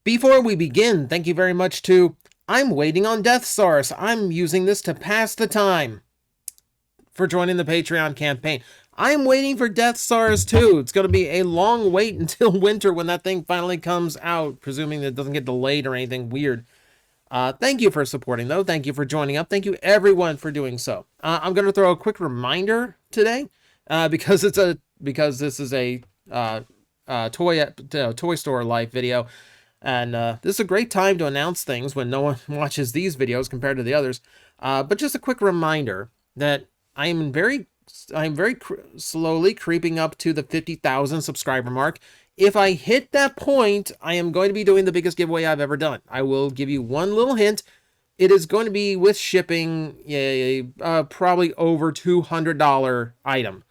Before we begin, thank you very much to I'm Waiting on Death Stars. I'm using this to pass the time for joining the Patreon campaign. I'm waiting for Death Stars too. It's going to be a long wait until winter when that thing finally comes out, presuming that it doesn't get delayed or anything weird. Thank you for supporting, though. Thank you for joining up. Thank you, everyone, for doing so. I'm going to throw a quick reminder today because this is a Toy Store Life video. And this is a great time to announce things when no one watches these videos compared to the others. But just a quick reminder that I'm very slowly creeping up to the 50,000 subscriber mark. If I hit that point, I am going to be doing the biggest giveaway I've ever done. I will give you one little hint. It is going to be with shipping, probably over $200 item.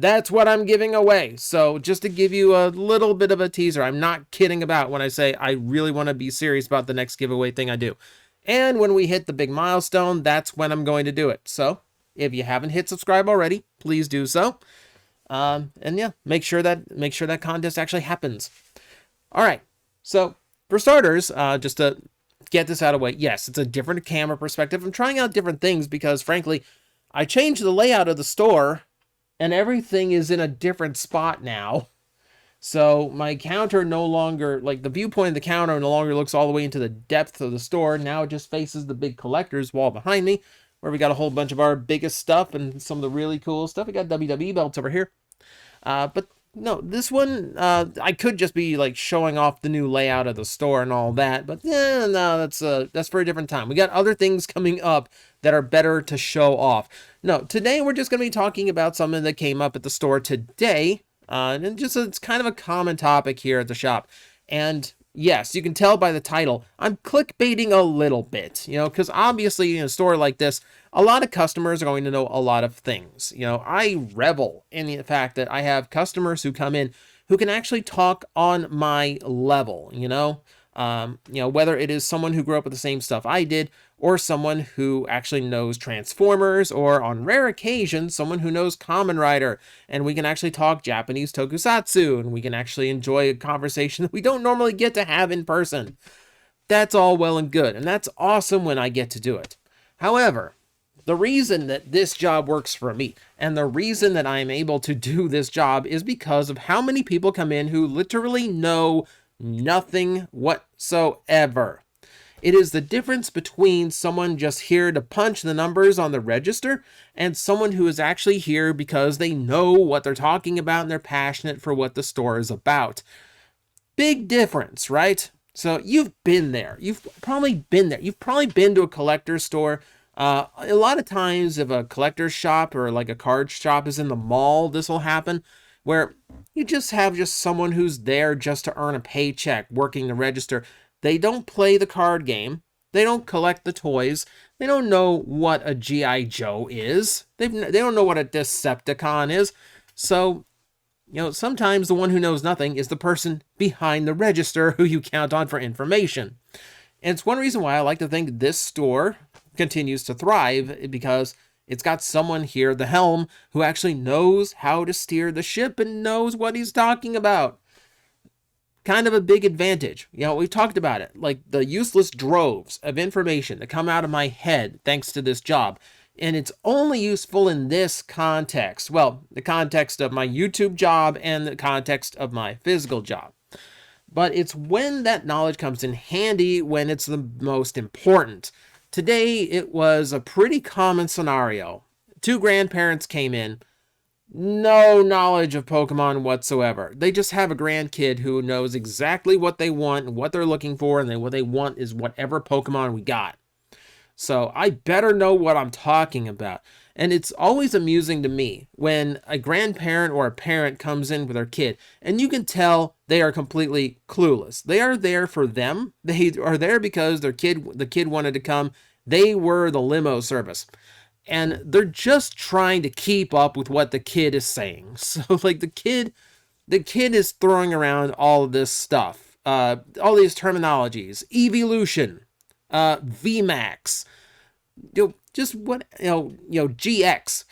That's what I'm giving away. So just to give you a little bit of a teaser, I'm not kidding about when I say I really want to be serious about the next giveaway thing I do. And when we hit the big milestone, that's when I'm going to do it. So if you haven't hit subscribe already, please do so. And yeah, make sure that contest actually happens. All right. So for starters, just to get this out of the way, yes, it's a different camera perspective. I'm trying out different things because frankly, I changed the layout of the store and everything is in a different spot now. So my counter no longer, like the viewpoint of the counter no longer looks all the way into the depth of the store. Now it just faces the big collector's wall behind me, where we got a whole bunch of our biggest stuff and some of the really cool stuff. We got WWE belts over here. But no, this one, I could just be like showing off the new layout of the store and all that. But no, that's for a different time. We got other things coming up that are better to show off. No, today we're just going to be talking about something that came up at the store today. And just it's kind of a common topic here at the shop. And yes, you can tell by the title, I'm clickbaiting a little bit, because obviously in a store like this, a lot of customers are going to know a lot of things. I revel in the fact that I have customers who come in who can actually talk on my level, whether it is someone who grew up with the same stuff I did, or someone who actually knows Transformers, or on rare occasions, someone who knows Kamen Rider, and we can actually talk Japanese tokusatsu, and we can actually enjoy a conversation that we don't normally get to have in person. That's all well and good, and that's awesome when I get to do it. However, the reason that this job works for me, and the reason that I am able to do this job, is because of how many people come in who literally know nothing whatsoever. It is the difference between someone just here to punch the numbers on the register and someone who is actually here because they know what they're talking about and they're passionate for what the store is about. Big difference, right? So you've been there. You've probably been there. You've probably been to a collector's store. A lot of times if a collector's shop or like a card shop is in the mall, this will happen, where you just have someone who's there just to earn a paycheck working the register. They don't play the card game. They don't collect the toys. They don't know what a G.I. Joe is. They don't know what a Decepticon is. So, sometimes the one who knows nothing is the person behind the register who you count on for information. And it's one reason why I like to think this store continues to thrive, because it's got someone here at the helm who actually knows how to steer the ship and knows what he's talking about. Kind of a big advantage. We've talked about it, like the useless droves of information that come out of my head thanks to this job. And it's only useful in this context. Well, the context of my YouTube job and the context of my physical job. But it's when that knowledge comes in handy when it's the most important. Today, it was a pretty common scenario. Two grandparents came in. No knowledge of Pokemon whatsoever. They just have a grandkid who knows exactly what they want and what they're looking for, and what they want is whatever Pokemon we got. So I better know what I'm talking about. And it's always amusing to me when a grandparent or a parent comes in with their kid, and you can tell they are completely clueless. They are there for them. They are there because the kid wanted to come. They were the limo service. And they're just trying to keep up with what the kid is saying. So like the kid the kid is throwing around all of this stuff, all these terminologies, evolution, VMAX, just what, GX,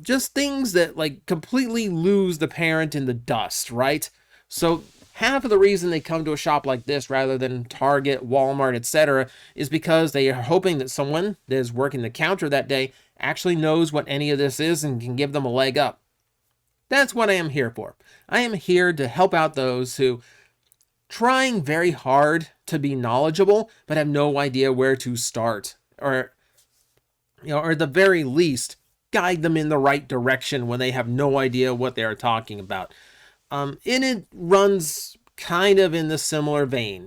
just things that like completely lose the parent in the dust, right? So half of the reason they come to a shop like this rather than Target, Walmart, etc., is because they are hoping that someone that is working the counter that day actually knows what any of this is and can give them a leg up. That's what I am here for. I am here to help out those who trying very hard to be knowledgeable but have no idea where to start, or or at the very least guide them in the right direction when they have no idea what they are talking about. And it runs kind of in the similar vein,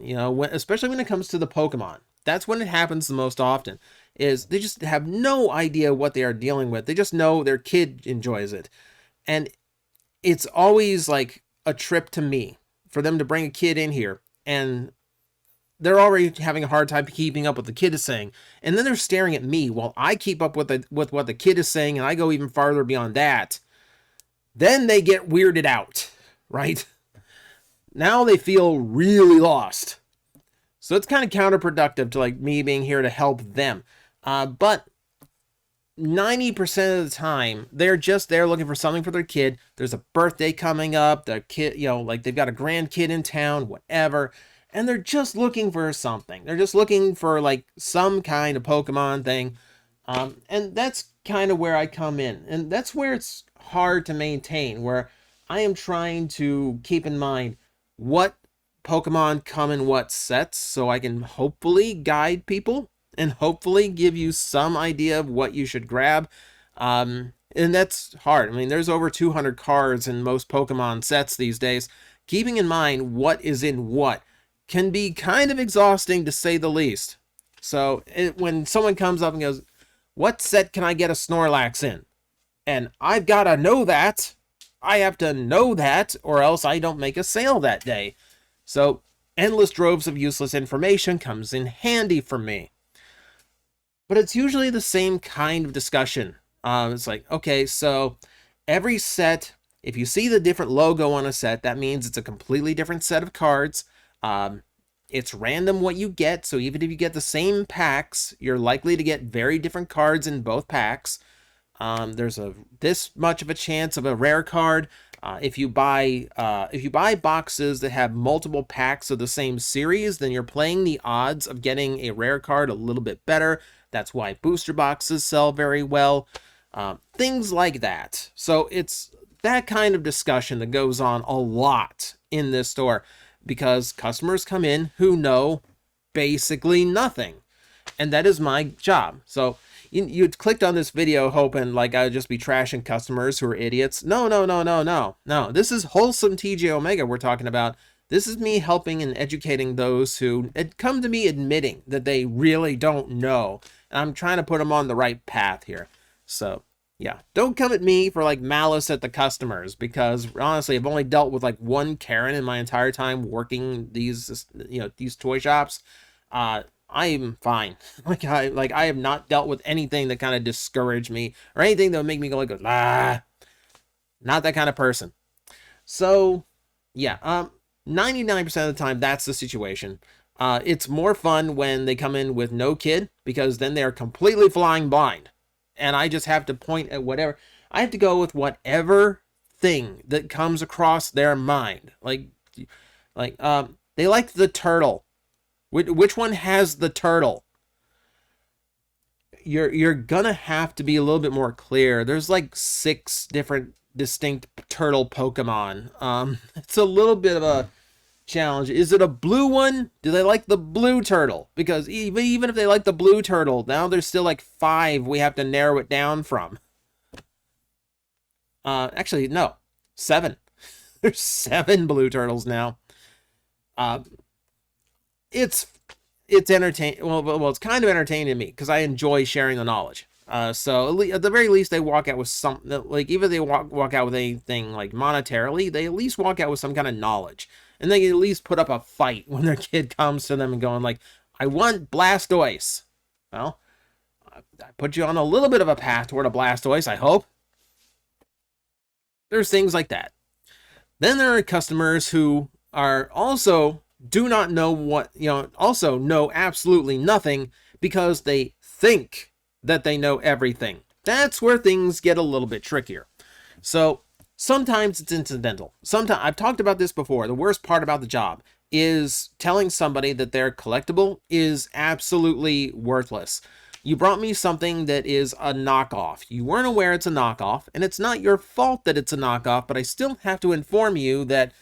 especially when it comes to the Pokemon. That's when it happens the most often, is they just have no idea what they are dealing with. They just know their kid enjoys it. And it's always like a trip to me for them to bring a kid in here and they're already having a hard time keeping up with what the kid is saying. And then they're staring at me while I keep up with what the kid is saying and I go even farther beyond that. Then they get weirded out, right? Now they feel really lost. So it's kind of counterproductive to like me being here to help them. But 90% of the time, they're just there looking for something for their kid. There's a birthday coming up. The kid, like they've got a grandkid in town, whatever. And they're just looking for something. They're just looking for like some kind of Pokemon thing. And that's kind of where I come in. And that's where it's hard to maintain, where I am trying to keep in mind what Pokemon come in what sets so I can hopefully guide people and hopefully give you some idea of what you should grab. And that's hard. I mean, there's over 200 cards in most Pokemon sets these days. Keeping in mind what is in what can be kind of exhausting, to say the least. So when someone comes up and goes, what set can I get a Snorlax in? And I've got to know that. I have to know that, or else I don't make a sale that day. So endless droves of useless information comes in handy for me. But it's usually the same kind of discussion. It's like, okay, so every set, if you see the different logo on a set, that means it's a completely different set of cards. It's random what you get, so even if you get the same packs, you're likely to get very different cards in both packs. There's this much of a chance of a rare card. If you buy boxes that have multiple packs of the same series, then you're playing the odds of getting a rare card a little bit better. That's why booster boxes sell very well. Things like that. So it's that kind of discussion that goes on a lot in this store, because customers come in who know basically nothing. And that is my job. So you clicked on this video hoping like I would just be trashing customers who are idiots. No. This is wholesome TJOmega we're talking about. This is me helping and educating those who come to me admitting that they really don't know. And I'm trying to put them on the right path here. So yeah, don't come at me for like malice at the customers, because honestly, I've only dealt with like one Karen in my entire time working these toy shops. I'm fine. I have not dealt with anything that kind of discouraged me or anything that would make me go like, not that kind of person. So yeah, 99% of the time that's the situation. It's more fun when they come in with no kid, because then they're completely flying blind. And I just have to point at whatever. I have to go with whatever thing that comes across their mind. They like the turtle. Which one has the turtle? You're gonna have to be a little bit more clear. There's like 6 different distinct turtle Pokemon. It's a little bit of a challenge. Is it a blue one? Do they like the blue turtle? Because even if they like the blue turtle, now there's still like 5 we have to narrow it down from. Actually, no, 7. There's 7 blue turtles now. It's entertaining. Well, it's kind of entertaining to me because I enjoy sharing the knowledge. So at the very least, they walk out with something. Like even if they walk out with anything like monetarily, they at least walk out with some kind of knowledge. And they at least put up a fight when their kid comes to them and going like, I want Blastoise. Well, I put you on a little bit of a path toward a Blastoise, I hope. There's things like that. Then there are customers who are also do not know what, also know absolutely nothing because they think that they know everything. That's where things get a little bit trickier. So sometimes it's incidental. Sometimes I've talked about this before. The worst part about the job is telling somebody that their collectible is absolutely worthless. You brought me something that is a knockoff. You weren't aware it's a knockoff, and it's not your fault that it's a knockoff, but I still have to inform you that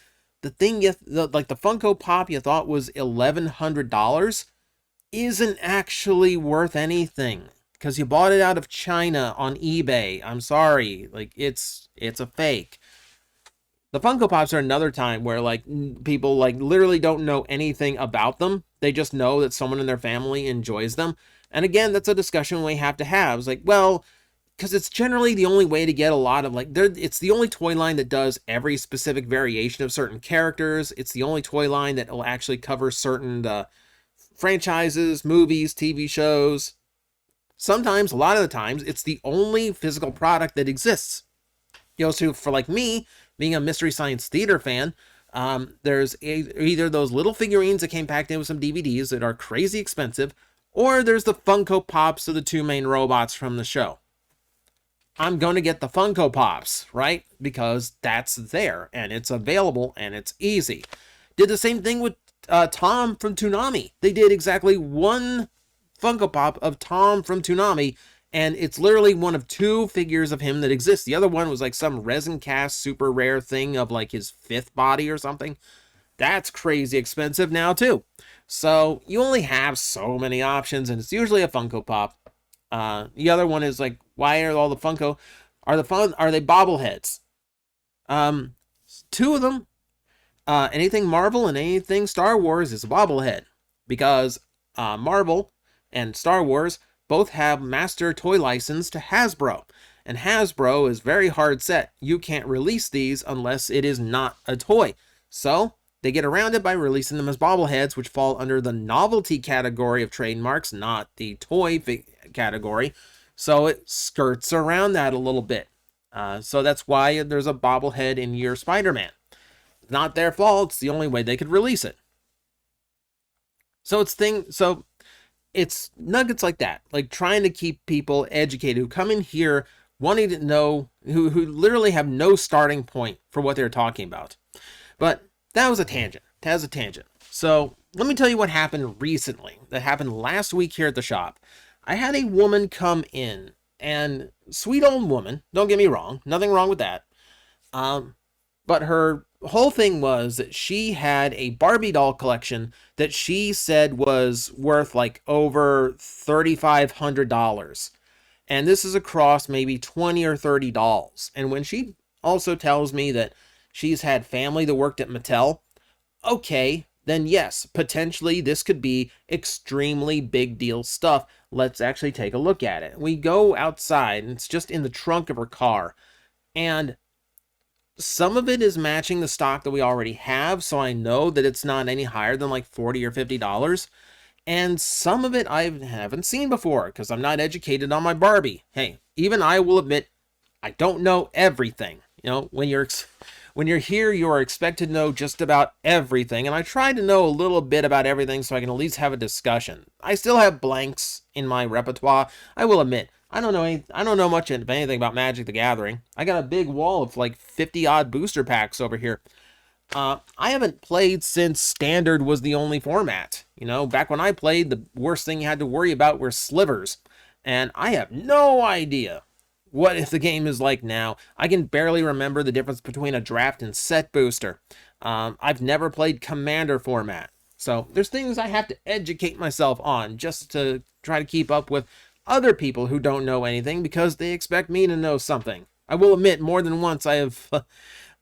the thing like the Funko Pop you thought was $1,100 isn't actually worth anything because you bought it out of China on eBay. I'm sorry, like it's a fake. The Funko Pops are another time where like people like literally don't know anything about them. They just know that someone in their family enjoys them. And again, that's a discussion we have to have. It's like, well, because it's generally the only way to get a lot of like it's the only toy line that does every specific variation of certain characters. It's the only toy line that will actually cover certain franchises, movies, TV shows. Sometimes, a lot of the times, it's the only physical product that exists. So for like me, being a Mystery Science Theater fan, there's either those little figurines that came packed in with some DVDs that are crazy expensive, or there's the Funko Pops of the two main robots from the show. I'm going to get the Funko Pops, right? Because that's there, and it's available, and it's easy. Did the same thing with Tom from Toonami. They did exactly one Funko Pop of Tom from Toonami, and it's literally one of two figures of him that exists. The other one was like some resin cast super rare thing of like his fifth body or something. That's crazy expensive now too. So you only have so many options, and it's usually a Funko Pop. The other one is like, why are all the Funko are they bobbleheads? Two of them, anything Marvel and anything Star Wars is a bobblehead because Marvel and Star Wars both have master toy license to Hasbro, and Hasbro is very hard set. You can't release these unless it is not a toy. So they get around it by releasing them as bobbleheads, which fall under the novelty category of trademarks, not the toy category. So it skirts around that a little bit. So that's why there's a bobblehead in your Spider-Man. Not their fault. It's the only way they could release it. So it's nuggets like that, like trying to keep people educated who come in here wanting to know, who literally have no starting point for what they're talking about. But that was a tangent. That was a tangent. So let me tell you what happened recently. That happened last week here at the shop. I had a woman come in, and sweet old woman, don't get me wrong, nothing wrong with that. But her whole thing was that she had a Barbie doll collection that she said was worth like over $3,500. And this is across maybe 20 or 30 dolls. And when she also tells me that she's had family that worked at Mattel, okay, then yes, potentially this could be extremely big deal stuff. Let's actually take a look at it. We go outside, and it's just in the trunk of her car. And some of it is matching the stock that we already have, so I know that it's not any higher than like $40 or $50. And some of it I haven't seen before because I'm not educated on my Barbie. Hey, even I will admit I don't know everything. When you're here, you are expected to know just about everything, and I try to know a little bit about everything so I can at least have a discussion. I still have blanks in my repertoire. I will admit I don't know much of anything about Magic the Gathering. I got a big wall of like 50 odd booster packs over here. I haven't played since Standard was the only format. Back when I played, the worst thing you had to worry about were slivers, and I have no idea what if the game is like now. I can barely remember the difference between a draft and set booster. I've never played Commander format. So there's things I have to educate myself on just to try to keep up with other people who don't know anything because they expect me to know something. I will admit more than once I have,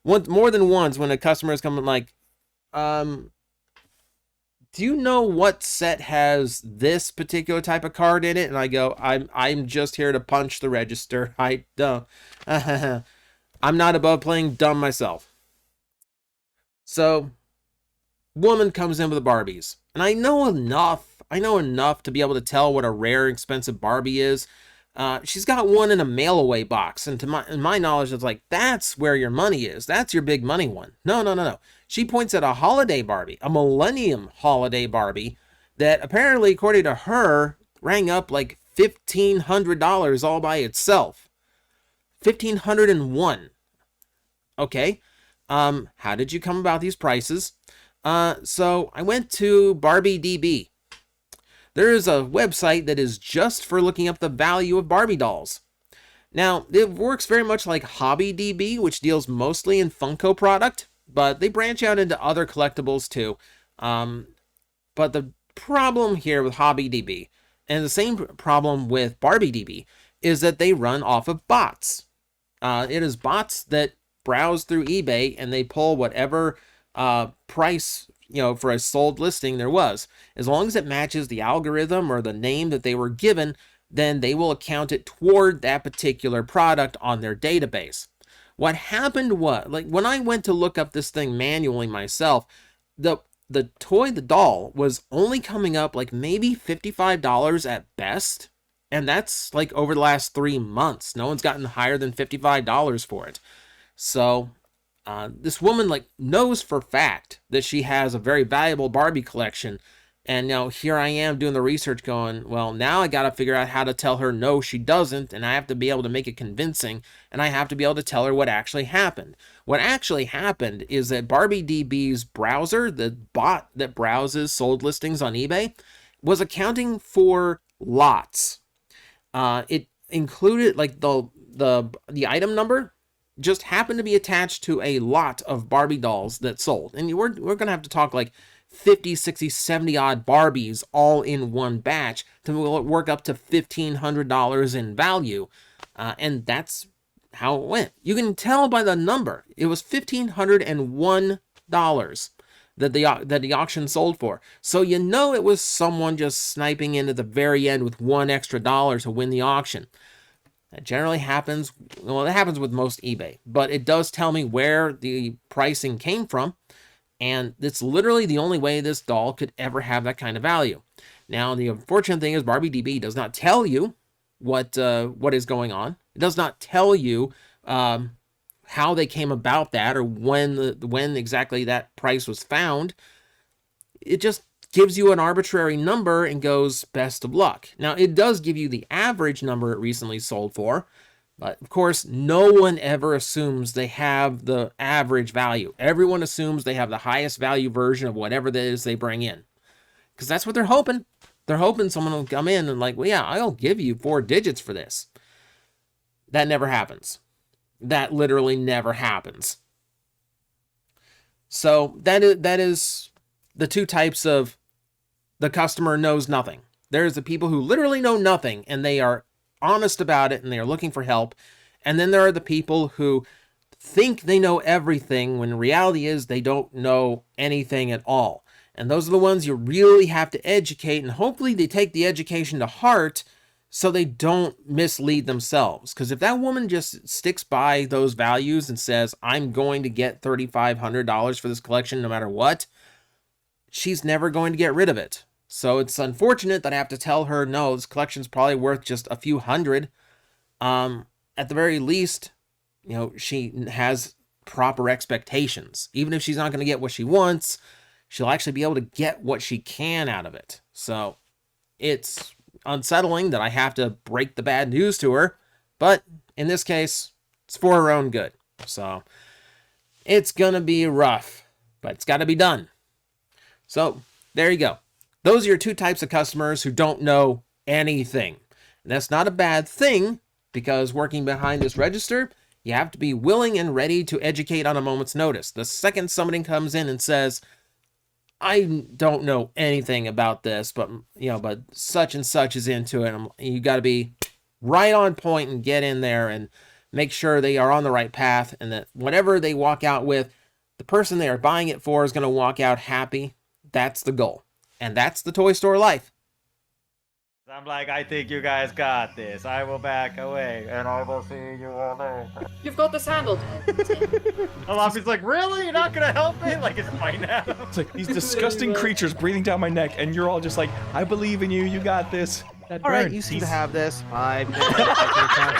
more than once when a customer is coming like, do you know what set has this particular type of card in it? And I go, I'm just here to punch the register. I don't. I'm not above playing dumb myself. So, woman comes in with the Barbies, and I know enough to be able to tell what a rare, expensive Barbie is. She's got one in a mail-away box, and in my knowledge, it's like, that's where your money is. That's your big money one. No, no, no, no. She points at a holiday Barbie, a Millennium holiday Barbie, that apparently, according to her, rang up like $1,500 all by itself. 1,501. Okay. How did you come about these prices? So I went to Barbie DB. There is a website that is just for looking up the value of Barbie dolls. Now, it works very much like Hobby DB, which deals mostly in Funko product, but they branch out into other collectibles too. But the problem here with Hobby DB, and the same problem with Barbie DB, is that they run off of bots. It is bots that browse through eBay and they pull whatever price, for a sold listing there was. As long as it matches the algorithm or the name that they were given, then they will account it toward that particular product on their database. What happened was, like when I went to look up this thing manually myself, the doll was only coming up like maybe $55 at best. And that's like over the last 3 months. No one's gotten higher than $55 for it. So this woman like knows for fact that she has a very valuable Barbie collection. And now here I am doing the research going, well, now I got to figure out how to tell her no, she doesn't. And I have to be able to make it convincing. And I have to be able to tell her what actually happened. What actually happened is that Barbie DB's browser, the bot that browses sold listings on eBay, was accounting for lots. It included like the item number just happened to be attached to a lot of Barbie dolls that sold. And we're going to have to talk like 50, 60, 70 odd Barbies all in one batch to work up to $1,500 in value. And that's how it went. You can tell by the number. It was $1,501 that the auction sold for. So you know it was someone just sniping in at the very end with $1 extra to win the auction. That generally happens, well, it happens with most eBay, but it does tell me where the pricing came from, and it's literally the only way this doll could ever have that kind of value. Now, the unfortunate thing is Barbie DB does not tell you what is going on. It does not tell you how they came about that or when exactly that price was found. It just gives you an arbitrary number and goes best of luck. Now, it does give you the average number it recently sold for, but of course, no one ever assumes they have the average value. Everyone assumes they have the highest value version of whatever it is they bring in, because that's what they're hoping. They're hoping someone will come in and like, well, yeah, I'll give you 4 digits for this. That never happens. That literally never happens. So that is the two types of the customer knows nothing. There's the people who literally know nothing and they are honest about it and they are looking for help. And then there are the people who think they know everything when reality is they don't know anything at all. And those are the ones you really have to educate, and hopefully they take the education to heart so they don't mislead themselves. Because if that woman just sticks by those values and says, I'm going to get $3,500 for this collection no matter what, she's never going to get rid of it. So it's unfortunate that I have to tell her, no, this collection's probably worth just a few hundred. At the very least, she has proper expectations. Even if she's not going to get what she wants, she'll actually be able to get what she can out of it. So it's unsettling that I have to break the bad news to her, but in this case, it's for her own good. So it's going to be rough, but it's got to be done. So there you go. Those are your two types of customers who don't know anything. And that's not a bad thing, because working behind this register, you have to be willing and ready to educate on a moment's notice. The second somebody comes in and says, I don't know anything about this, but such and such is into it, you got to be right on point and get in there and make sure they are on the right path, and that whatever they walk out with, the person they are buying it for is going to walk out happy. That's the goal. And that's the toy store life. I'm like, I think you guys got this. I will back away, and I will see you all day. You've got this handled. Alafi's like, really? You're not gonna help me? Like, it's fine now. It's like these disgusting creatures breathing down my neck, and you're all just like, I believe in you. You got this. That All right, burn. You seem to have this. 5 minutes. I can count